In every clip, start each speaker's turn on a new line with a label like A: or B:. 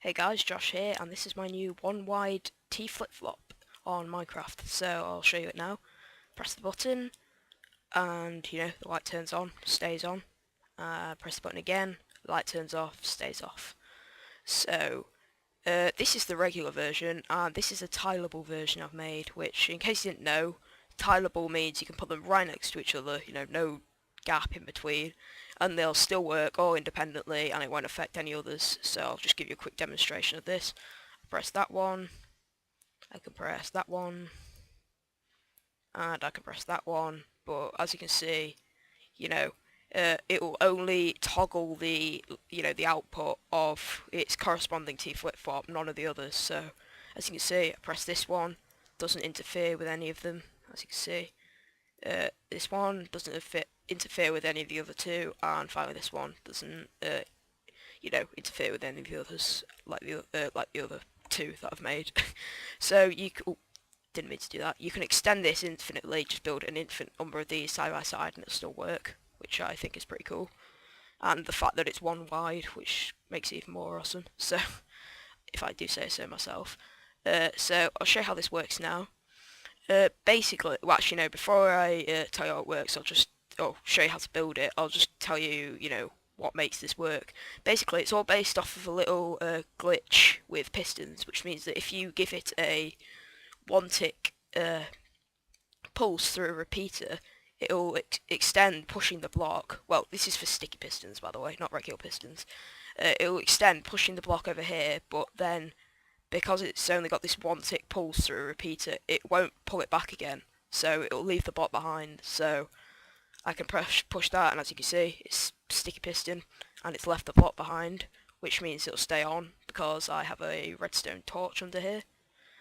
A: Hey guys, Josh here, and this is my new one wide T flip-flop on Minecraft. So I'll show you it now. Press the button, and the light turns on, stays on. Press the button again, light turns off, stays off. So this is the regular version, and this is a tileable version I've made, which, in case you didn't know, tileable means you can put them right next to each other, no gap in between, and they'll still work all independently and it won't affect any others. So I'll just give you a quick demonstration of this. Press that one, I can press that one, and I can press that one, but as you can see, it will only toggle the output of its corresponding T flip-flop, none of the others. So as you can see, I press this one, doesn't interfere with any of them, as you can see. This one doesn't interfere with any of the other two, and finally this one doesn't, interfere with any of the others, like the other two that I've made. So didn't mean to do that. You can extend this infinitely, just build an infinite number of these side by side, and it'll still work, which I think is pretty cool. And the fact that it's one wide, which makes it even more awesome. So, if I do say so myself. So I'll show you how this works now. Basically, well, actually, no, before I tell you how it works, I'll show you how to build it. I'll just tell you, what makes this work. Basically, it's all based off of a little glitch with pistons, which means that if you give it a one-tick pulse through a repeater, it'll extend pushing the block. Well, this is for sticky pistons, by the way, not regular pistons. It'll extend pushing the block over here, but then because it's only got this one-tick pulse through a repeater, it won't pull it back again, so it'll leave the block behind. So I can push that, and as you can see, it's sticky piston, and it's left the block behind, which means it'll stay on because I have a redstone torch under here,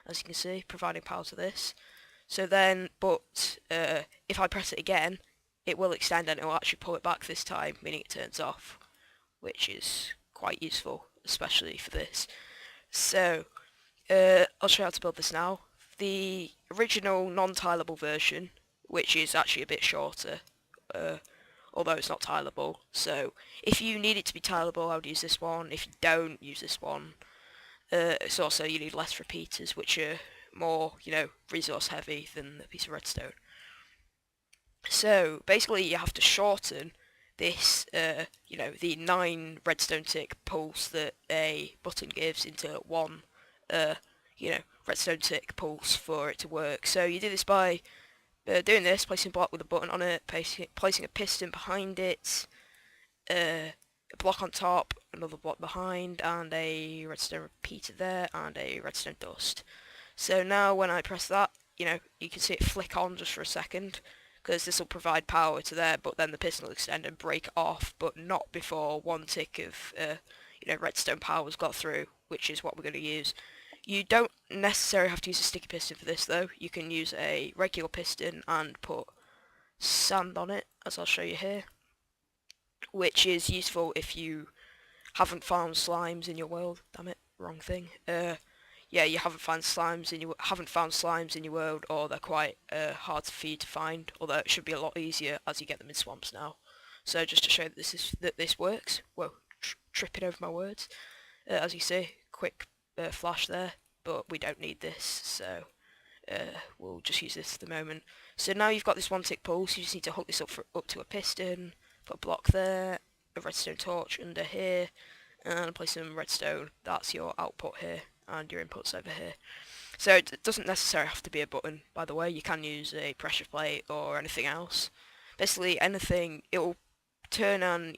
A: as you can see, providing power to this. So then, but if I press it again, it will extend and it will actually pull it back this time, meaning it turns off, which is quite useful, especially for this. So I'll show you how to build this now. The original non-tileable version, which is actually a bit shorter, although it's not tileable. So if you need it to be tileable, I would use this one. If you don't, use this one. It's also, you need less repeaters, which are more, resource heavy than a piece of redstone. So basically you have to shorten this, the 9 redstone tick pulse that a button gives into one, redstone tick pulse for it to work. So you do this by doing this, placing a block with a button on it, placing a piston behind it, a block on top, another block behind, and a redstone repeater there, and a redstone dust. So now when I press that, you can see it flick on just for a second, because this will provide power to there, but then the piston will extend and break off, but not before one tick of, redstone power's got through, which is what we're going to use. You don't necessarily have to use a sticky piston for this though. You can use a regular piston and put sand on it, as I'll show you here, which is useful if you haven't found slimes in your world. Damn it, wrong thing. Yeah, you haven't found slimes in your world, or they're quite hard for you to find. Although it should be a lot easier as you get them in swamps now. So just to show that this works. Whoa, tripping over my words. As you see, quick flash there, but we don't need this, so we'll just use this for the moment. So now you've got this one tick pulse. You just need to hook this up to a piston, put a block there, a redstone torch under here, and place some redstone. That's your output here, and your inputs over here. So it doesn't necessarily have to be a button, by the way. You can use a pressure plate or anything else. Basically anything. It will turn on,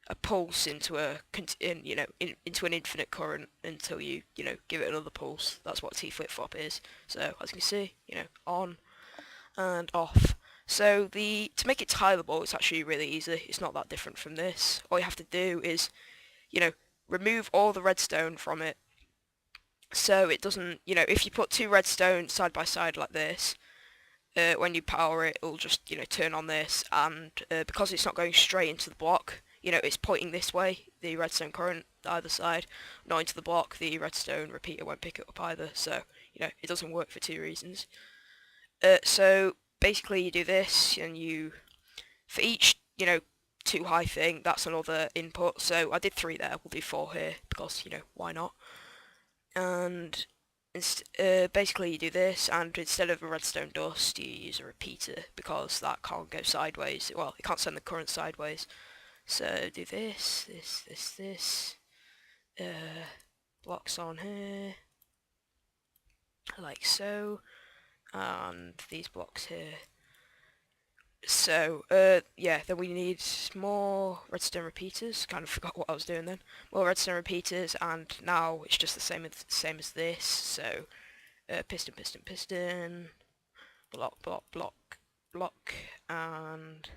A: a pulse into into an infinite current until you give it another pulse. That's what T flip-flop is. So as you can see, on and off. So to make it tileable, it's actually really easy. It's not that different from this. All you have to do is, remove all the redstone from it. So it doesn't, if you put 2 redstone side by side like this, when you power it, it'll just, turn on this, and because it's not going straight into the block, it's pointing this way, the redstone current either side, not into the block. The redstone repeater won't pick it up either, so, it doesn't work for 2 reasons. So basically you do this, and for each, too high thing, that's another input. So I did 3 there, we'll do 4 here, because, you know, why not? And basically you do this, and instead of a redstone dust, you use a repeater, because that can't go sideways. Well, it can't send the current sideways. So do this, this, blocks on here, like so, and these blocks here. So, yeah, then we need more redstone repeaters. Kind of forgot what I was doing then. More redstone repeaters, and now it's just the same as this. So, piston, piston, piston, block, block, block, block, and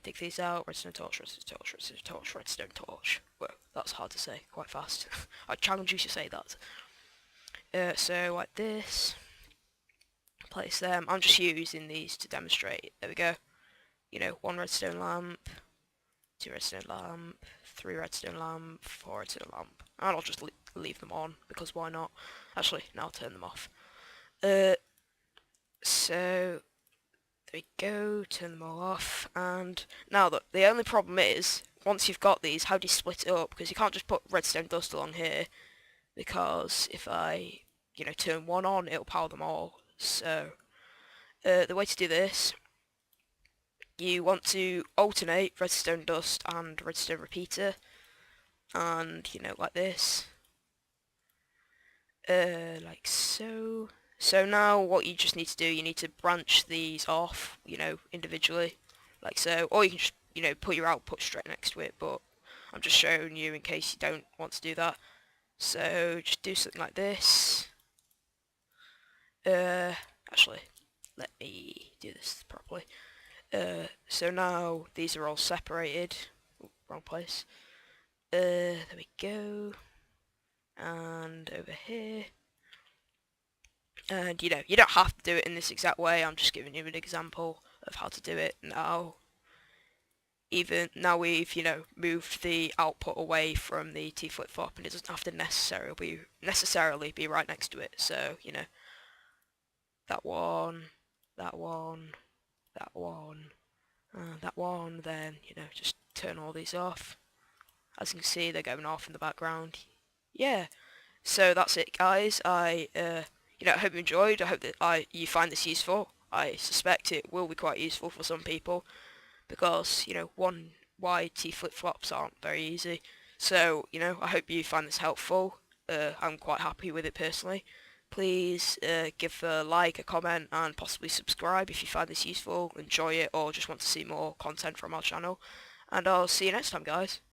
A: dig these out. Redstone torch, redstone torch, redstone torch, redstone torch. Whoa, that's hard to say. Quite fast. I challenge you to say that. So like this. Place them. I'm just using these to demonstrate. There we go. You know, 1 redstone lamp, 2 redstone lamp, 3 redstone lamp, 4 redstone lamp. And I'll just leave them on, because why not? Actually, now I'll turn them off. So, there we go, turn them all off. And now the only problem is, once you've got these, how do you split it up? Because you can't just put redstone dust along here, because if I, you know, turn one on, it'll power them all. So, the way to do this, you want to alternate redstone dust and redstone repeater, and, you know, like this, like so. So now what you just need to do, you need to branch these off, you know, individually, like so, or you can just, you know, put your output straight next to it, but I'm just showing you in case you don't want to do that. So just do something like this. Actually, let me do this properly. So now these are all separated. Ooh, wrong place. There we go. And over here. And you know, you don't have to do it in this exact way. I'm just giving you an example of how to do it now. Even now we've, you know, moved the output away from the T flip-flop, and it doesn't have to necessarily be right next to it. So, you know, that one, that one, that one, that one, then, you know, just turn all these off. As you can see, they're going off in the background. Yeah, so that's it, guys. You know, I hope you enjoyed. I hope that you find this useful. I suspect it will be quite useful for some people, because, you know, 1Y T flip-flops aren't very easy. So, you know, I hope you find this helpful. I'm quite happy with it personally. Please give a like, a comment, and possibly subscribe if you find this useful, enjoy it, or just want to see more content from our channel. And I'll see you next time, guys.